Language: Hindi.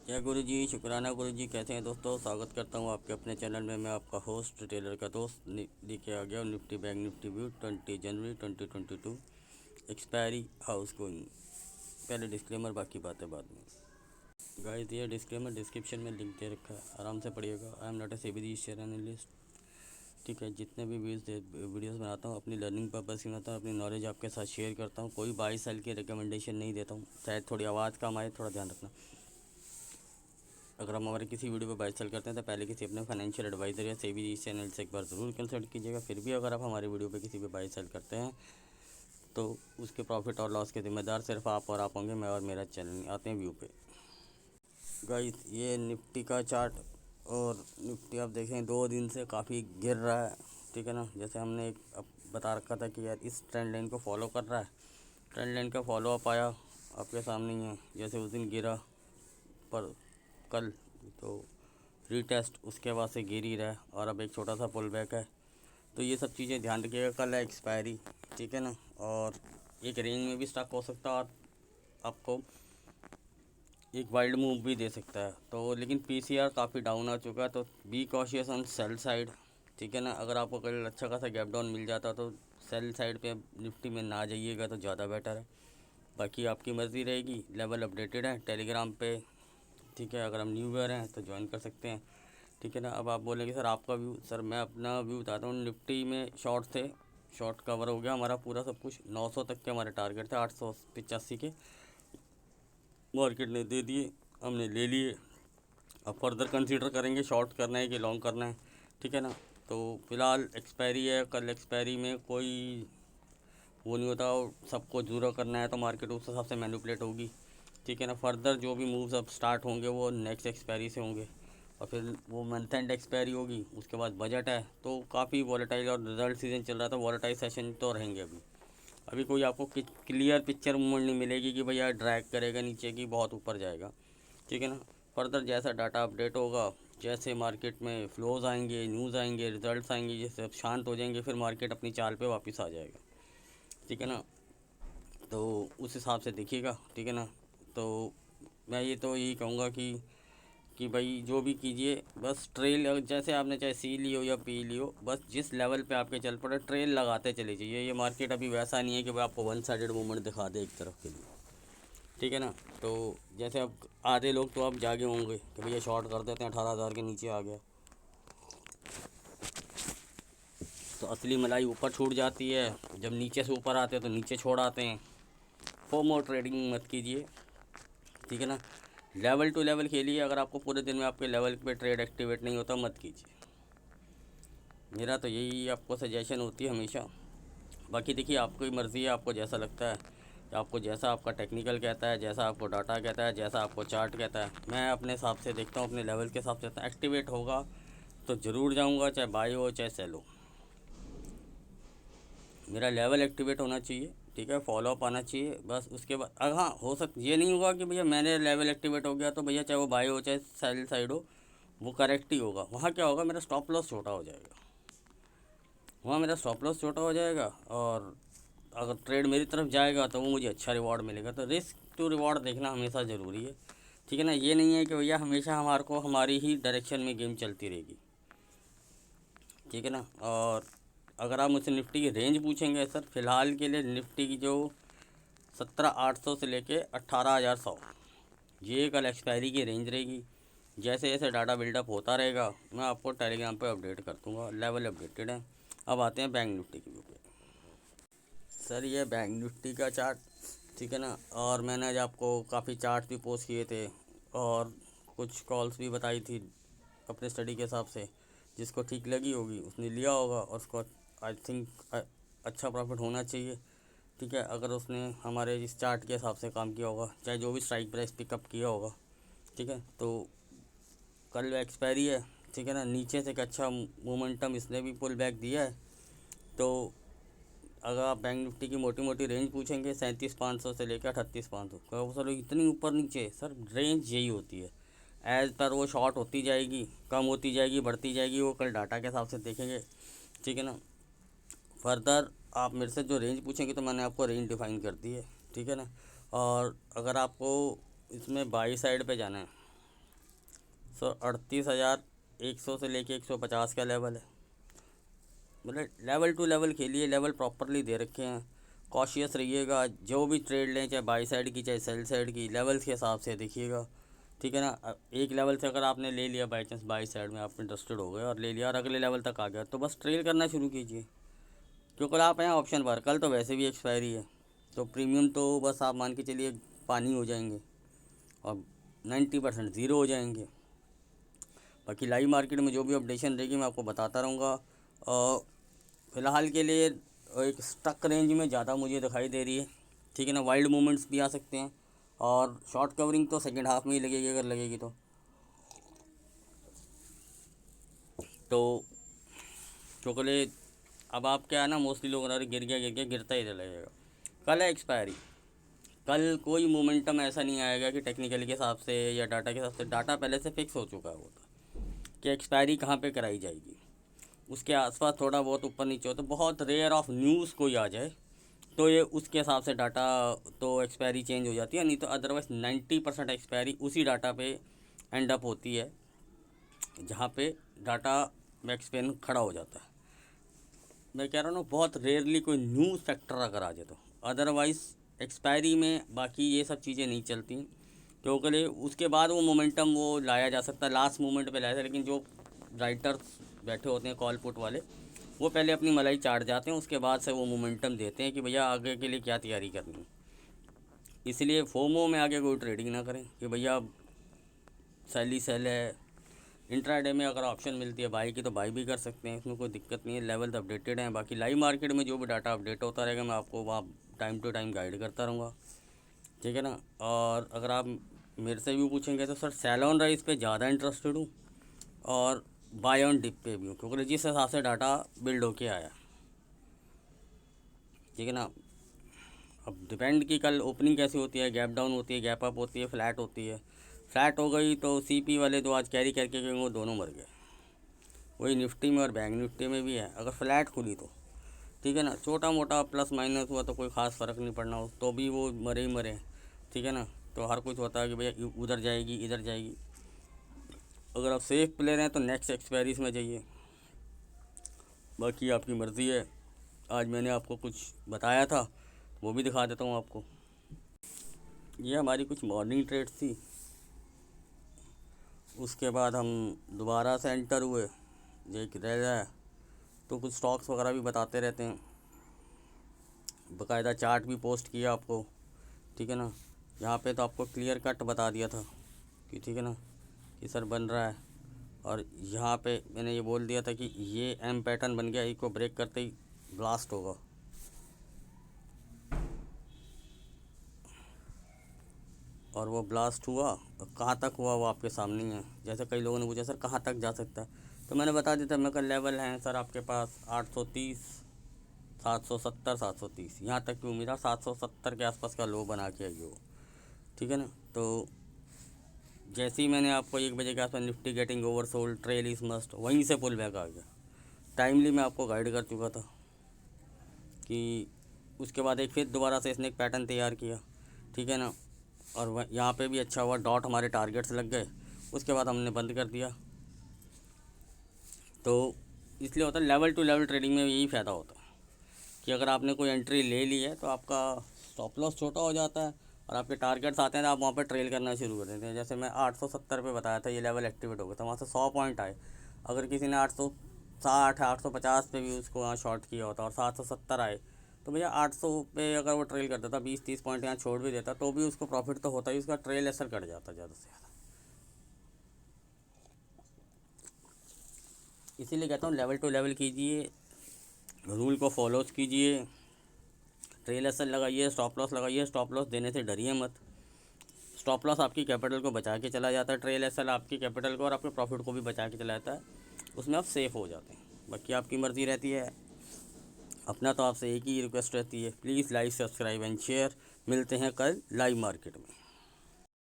जय गुरु जी, शुक्राना गुरु जी। कैसे हैं दोस्तों? स्वागत करता हूं आपके अपने चैनल में। मैं आपका होस्ट टेलर का दोस्त लेके आ गया निफ्टी बैंक निफ्टी व्यू 20 जनवरी 2022। Expiry house going. पहले डिस्क्लेमर, बाकी बातें बाद में। गाइस, ये डिस्क्लेमर डिस्क्रिप्शन में लिंक दे रखा है, आराम से पढ़िएगा। I am not a SEBI registered analyst. ठीक है, जितने भी वीडियोज़ बनाता हूँ अपनी लर्निंग पर्पज़ की बनाता हूँ, अपनी नॉलेज आपके साथ शेयर करता हूँ। कोई 22 साल की रिकमेंडेशन नहीं देता हूँ। शायद थोड़ी आवाज़ कम आए, थोड़ा ध्यान रखना। अगर हम हमारे किसी वीडियो पर बाय सेल करते हैं तो पहले किसी अपने फाइनेंशियल एडवाइज़र या सेबी चैनल से एक बार ज़रूर कंसल्ट कीजिएगा। फिर भी अगर आप हमारे वीडियो पे किसी पे बाय सेल करते हैं तो उसके प्रॉफिट और लॉस के जिम्मेदार सिर्फ आप और आप होंगे, मैं और मेरा चैनल। आते हैं व्यू पे। गाइस, ये निफ्टी का चार्ट, और निफ्टी आप देखें 2 दिन से काफ़ी गिर रहा है। ठीक है ना, जैसे हमने एक अब बता रखा था कि यार इस ट्रेंड लाइन को फॉलो कर रहा है। ट्रेंड लाइन का फॉलो अप आया आपके सामने ही है। जैसे उस दिन गिरा, पर कल तो रीटेस्ट, उसके बाद से गिर ही रहा है और अब एक छोटा सा पुल बैक है। तो ये सब चीज़ें ध्यान रखिएगा। कल है एक्सपायरी, ठीक है ना, और एक रेंज में भी स्टक हो सकता है और आपको एक वाइल्ड मूव भी दे सकता है। तो लेकिन पीसीआर काफ़ी डाउन आ चुका है, तो be cautious on sell side. ठीक है ना, अगर आपको कल अच्छा खासा गैप डाउन मिल जाता तो सेल साइड पे निफ्टी में ना जाइएगा तो ज़्यादा बेटर है। बाकी आपकी मर्ज़ी रहेगी। लेवल अपडेटेड है टेलीग्राम पे। ठीक है, अगर हम न्यू व्यूअर हैं तो ज्वाइन कर सकते हैं। ठीक है ना। अब आप बोलेंगे सर आपका व्यू। सर मैं अपना व्यू बताता हूँ। निफ्टी में शॉर्ट थे, शॉर्ट कवर हो गया हमारा पूरा सब कुछ। 900 तक के हमारे टारगेट थे, 885 के मार्केट ने दे दिए, हमने ले लिए। अब फर्दर कंसीडर करेंगे शॉर्ट करना है कि लॉन्ग करना है। ठीक है ना। तो फिलहाल एक्सपायरी है, कल एक्सपायरी में कोई वो नहीं होता, और सबको ज़ीरो करना है तो मार्केट उस हिसाब से मैनिपुलेट होगी। ठीक है ना। फर्दर जो भी मूव्स अब स्टार्ट होंगे वो नेक्स्ट एक्सपायरी से होंगे, और फिर वो मंथ एंड एक्सपायरी होगी, उसके बाद बजट है। तो काफ़ी वॉलेटाइल, और रिजल्ट सीजन चल रहा था, वॉलेटाइल सेशन तो रहेंगे अभी। अभी कोई आपको क्लियर पिक्चर मूवमेंट नहीं मिलेगी कि भैया ड्रैग करेगा नीचे की बहुत ऊपर जाएगा। ठीक है ना। फर्दर जैसा डाटा अपडेट होगा, जैसे मार्केट में फ्लोज आएंगे, न्यूज़ आएंगे, रिजल्ट्स आएंगे, जैसे अब शांत हो जाएंगे, फिर मार्केट अपनी चाल पे वापस आ जाएगा। ठीक है ना। तो उस हिसाब से देखिएगा। ठीक है ना। तो मैं ये तो यही कहूँगा कि भाई जो भी कीजिए, बस ट्रेल, जैसे आपने चाहे सी लियो या पी लियो, बस जिस लेवल पे आपके चल पड़े ट्रेल लगाते चले जाइए। ये मार्केट अभी वैसा नहीं है कि भाई आपको वन साइडेड मूवमेंट दिखा दे एक तरफ के लिए। ठीक है ना। तो जैसे अब आधे लोग तो अब जागे होंगे कि भैया शॉर्ट कर देते हैं, 18,000 के नीचे आ गया तो असली मलाई ऊपर छूट जाती है। जब नीचे से ऊपर आते हैं तो नीचे छोड़ आते हैं। फोमो ट्रेडिंग मत कीजिए। ठीक है ना। लेवल टू लेवल खेलिए। अगर आपको पूरे दिन में आपके लेवल पे ट्रेड एक्टिवेट नहीं होता, मत कीजिए। मेरा तो यही आपको सजेशन होती है हमेशा। बाकी देखिए, आपकी मर्ज़ी है, आपको जैसा लगता है, आपको जैसा आपका टेक्निकल कहता है, जैसा आपको डाटा कहता है, जैसा आपको चार्ट कहता है। मैं अपने हिसाब से देखता हूँ, अपने लेवल के हिसाब से। एक्टिवेट होगा तो ज़रूर जाऊँगा, चाहे बाई हो चाहे सेल हो। मेरा लेवल एक्टिवेट होना चाहिए। ठीक है, फॉलोअप आना चाहिए बस। उसके बाद हाँ, हो सकता ये नहीं होगा कि भैया मैंने लेवल एक्टिवेट हो गया तो भैया चाहे वो बाई हो चाहे सेल साइड हो, वो करेक्ट ही होगा। वहाँ क्या होगा, मेरा स्टॉप लॉस छोटा हो जाएगा। वहाँ मेरा स्टॉप लॉस छोटा हो जाएगा, और अगर ट्रेड मेरी तरफ जाएगा तो वो मुझे अच्छा रिवॉर्ड मिलेगा। तो रिस्क टू रिवॉर्ड देखना हमेशा ज़रूरी है। ठीक है ना। ये नहीं है कि भैया हमेशा हमारे को हमारी ही डायरेक्शन में गेम चलती रहेगी। ठीक है ना। और अगर आप मुझसे निफ्टी की रेंज पूछेंगे, सर फ़िलहाल के लिए निफ्टी की जो 17,800 से लेके 18,100, ये कल एक्सपायरी की रेंज रहेगी। जैसे जैसे डाटा बिल्डअप होता रहेगा मैं आपको टेलीग्राम पे अपडेट कर दूँगा। लेवल अपडेटेड है। अब आते हैं बैंक निफ्टी के ऊपर। सर ये बैंक निफ्टी का चार्ट, ठीक है ना, और मैंने आज आपको काफ़ी चार्ट भी पोस्ट किए थे और कुछ कॉल्स भी बताई थी अपने स्टडी के हिसाब से। जिसको ठीक लगी होगी उसने लिया होगा, और उसको आई थिंक अच्छा प्रॉफिट होना चाहिए। ठीक है, अगर उसने हमारे इस चार्ट के हिसाब से काम किया होगा, चाहे जो भी स्ट्राइक प्राइस पिकअप किया होगा। ठीक है, तो कल एक्सपायरी है। ठीक है ना, नीचे से एक अच्छा मोमेंटम इसने भी पुल बैक दिया है। तो अगर आप बैंक निफ्टी की मोटी मोटी रेंज पूछेंगे 37,500 से लेकर 38,500, कहो सर इतनी ऊपर नीचे। सर रेंज यही होती है। एज पर वो शॉर्ट होती जाएगी, कम होती जाएगी, बढ़ती जाएगी, वो कल डाटा के हिसाब से देखेंगे। ठीक है ना। फर्दर आप मेरे से जो रेंज पूछेंगे तो मैंने आपको रेंज डिफाइन कर दी है। ठीक है ना। और अगर आपको इसमें बाई साइड पे जाना है, सो 38,100 से लेके 150 का लेवल है। मतलब लेवल टू लेवल खेलिए, लेवल प्रॉपरली दे रखे हैं। कॉशियस रहिएगा, जो भी ट्रेड लें, चाहे बाई साइड की चाहे सेल साइड की, लेवल्स के हिसाब से देखिएगा, ठीक है ना। एक लेवल से अगर आपने ले लिया बाई चांस, बाई साइड में आप इंटरेस्टेड हो गए और ले लिया और अगले लेवल तक आ गया, तो बस ट्रेल करना शुरू कीजिए। क्योंकि आप हैं ऑप्शन पर, कल तो वैसे भी एक्सपायरी है, तो प्रीमियम तो बस आप मान के चलिए पानी हो जाएंगे और 90% ज़ीरो हो जाएंगे। बाकी लाइव मार्केट में जो भी अपडेशन रहेगी मैं आपको बताता रहूँगा। फ़िलहाल के लिए एक स्टक रेंज में ज़्यादा मुझे दिखाई दे रही है, ठीक है ना। वाइल्ड मूवमेंट्स भी आ सकते हैं और शॉर्ट कवरिंग तो सेकेंड हाफ में ही लगेगी, अगर लगेगी तो क्योंकि अब आप क्या है ना, मोस्टली लोग अरे गिर गया गिरता ही चला जाएगा। कल है एक्सपायरी, कल कोई मोमेंटम ऐसा नहीं आएगा कि टेक्निकल के हिसाब से या डाटा के हिसाब से, डाटा पहले से फिक्स हो चुका है होता कि एक्सपायरी कहाँ पे कराई जाएगी। उसके आसपास थोड़ा बहुत ऊपर नीचे हो तो बहुत रेयर ऑफ न्यूज़ कोई आ जाए तो ये उसके हिसाब से डाटा तो एक्सपायरी चेंज हो जाती है, नहीं तो अदरवाइज़ 90% एक्सपायरी उसी डाटा पे एंड अप होती है जहाँ पे डाटा मैक्स पेन खड़ा हो जाता है। मैं कह रहा हूँ ना, बहुत रेयरली कोई न्यूज़ फैक्टर अगर आ जाए तो, अदरवाइज़ एक्सपायरी में बाकी ये सब चीज़ें नहीं चलती, क्योंकि उसके बाद वो मोमेंटम वो लाया जा सकता है, लास्ट मोमेंट पे लाया जाता है। लेकिन जो राइटर्स बैठे होते हैं कॉल पुट वाले, वो पहले अपनी मलाई चाट जाते हैं, उसके बाद से वो मोमेंटम देते हैं कि भैया आगे के लिए क्या तैयारी करनी है। इसलिए फोमो में आगे कोई ट्रेडिंग ना करें कि भैया सेल ही सेल है। इंट्राडे में अगर ऑप्शन मिलती है बाई की तो बाई भी कर सकते हैं, इसमें कोई दिक्कत नहीं है, लेवल तो अपडेटेड हैं। बाकी लाइव मार्केट में जो भी डाटा अपडेट होता रहेगा मैं आपको वहाँ टाइम टू टाइम गाइड करता रहूँगा, ठीक है ना। और अगर आप मेरे से भी पूछेंगे तो सर सेल ऑन राइज पे ज़्यादा इंटरेस्टेड हूँ और बाय ऑन डिप पे भी हूँ, क्योंकि जिस हिसाब से डाटा बिल्ड होके आया, ठीक है ना। अब डिपेंड कि कल ओपनिंग कैसी होती है, गैप डाउन होती है, गैप अप होती है, फ्लैट होती है। फ्लैट हो गई तो सीपी वाले तो आज कैरी करके गए वो दोनों मर गए। वही निफ्टी में और बैंक निफ्टी में भी है, अगर फ्लैट खुली तो ठीक है ना, छोटा मोटा प्लस माइनस हुआ तो कोई ख़ास फ़र्क नहीं पड़ना हो, तो भी वो मरे ही मरे, ठीक है ना। तो हर कुछ होता है कि भैया उधर जाएगी इधर जाएगी। अगर आप सेफ प्लेयर हैं तो नेक्स्ट एक्सपायरीज में जाइए, बाकी आपकी मर्ज़ी है। आज मैंने आपको कुछ बताया था वो भी दिखा देता हूँ आपको। ये हमारी कुछ मॉर्निंग ट्रेड्स थी, उसके बाद हम दोबारा से एंटर हुए, ये रह जाए तो कुछ स्टॉक्स वगैरह भी बताते रहते हैं, बाकायदा चार्ट भी पोस्ट किया आपको, ठीक है ना। यहाँ पे तो आपको क्लियर कट बता दिया था कि ठीक है ना कि सर बन रहा है, और यहाँ पे मैंने ये बोल दिया था कि ये एम पैटर्न बन गया, इसको ब्रेक करते ही ब्लास्ट होगा। और वो ब्लास्ट हुआ, कहाँ तक हुआ वो आपके सामने ही है। जैसे कई लोगों ने पूछा सर कहाँ तक जा सकता है, तो मैंने बता दिया था, मैं कल लेवल हैं सर आपके पास 830, 770, 730, यहाँ तक की उम्मीद है। 770 के आसपास का लो बना के आई हो, ठीक है ना। तो जैसे ही मैंने आपको 1 बजे के आसपास Nifty getting over sold, trail is must, वहीं से पुल बैक आ गया। टाइमली मैं आपको गाइड कर चुका था कि उसके बाद एक फिर दोबारा से इसने एक पैटर्न तैयार किया, ठीक है ना। और वह यहाँ पे भी अच्छा हुआ, डॉट हमारे टारगेट्स लग गए, उसके बाद हमने बंद कर दिया। तो इसलिए होता है लेवल टू लेवल ट्रेडिंग में यही फ़ायदा होता है कि अगर आपने कोई एंट्री ले ली है तो आपका स्टॉप लॉस छोटा हो जाता है और आपके टारगेट्स आते हैं तो आप वहाँ पर ट्रेल करना शुरू कर देते हैं। जैसे मैं 870 पे बताया था ये लेवल एक्टिवेट हो गया था, वहाँ से 100 पॉइंट आए। अगर किसी ने 860 850 पे भी उसको वहाँ शॉर्ट किया होता और 770 आए तो भैया 800 पे अगर वो ट्रेल करता था, 20-30 पॉइंट यहाँ छोड़ भी देता तो भी उसको प्रॉफिट तो होता ही, उसका ट्रेल असर कट जाता ज़्यादा से ज़्यादा। इसीलिए कहता हूँ लेवल टू लेवल कीजिए, रूल को फॉलोज कीजिए, ट्रेल असर लगाइए, स्टॉप लॉस लगाइए। स्टॉप लॉस देने से डरिए मत, स्टॉप लॉस आपकी कैपिटल को बचा के चला जाता है, ट्रेल एसएल आपकी कैपिटल को और आपके प्रॉफिट को भी बचा के चला जाता है, उसमें आप सेफ़ हो जाते हैं। बाकी आपकी मर्ज़ी रहती है, अपना तो आपसे एक ही रिक्वेस्ट रहती है, please like subscribe and share. मिलते हैं कल लाइव मार्केट में।